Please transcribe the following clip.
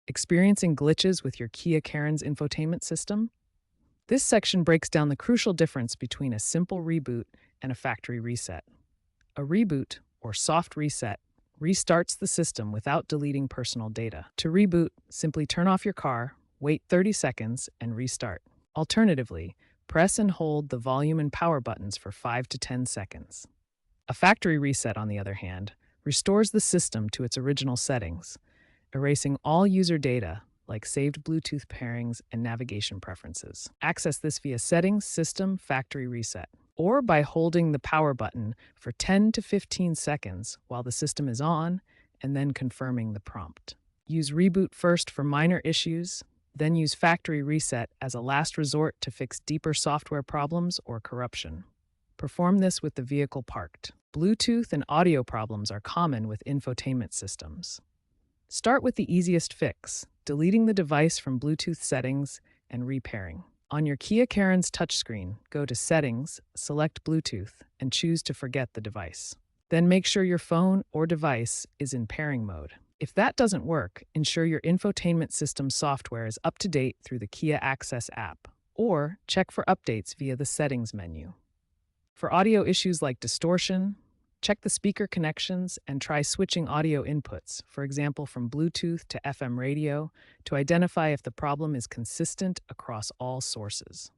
Experiencing glitches with your Kia Carens infotainment system? This section breaks down the crucial difference between a simple reboot and a factory reset. A reboot, or soft reset, restarts the system without deleting personal data. To reboot, simply turn off your car, wait 30 seconds, and restart. Alternatively, press and hold the volume and power buttons for 5 to 10 seconds. A factory reset, on the other hand, restores the system to its original settings, erasing all user data like saved Bluetooth pairings and navigation preferences. Access this via Settings, System, Factory Reset, or by holding the power button for 10 to 15 seconds while the system is on and then confirming the prompt. Use Reboot first for minor issues, then use Factory Reset as a last resort to fix deeper software problems or corruption. Perform this with the vehicle parked. Bluetooth and audio problems are common with infotainment systems. Start with the easiest fix, deleting the device from Bluetooth settings and repairing. On your Kia Carens touchscreen, go to Settings, select Bluetooth, and choose to forget the device. Then make sure your phone or device is in pairing mode. If that doesn't work, ensure your infotainment system software is up to date through the Kia Access app, or check for updates via the Settings menu. For audio issues like distortion, check the speaker connections and try switching audio inputs, for example from Bluetooth to FM radio, to identify if the problem is consistent across all sources.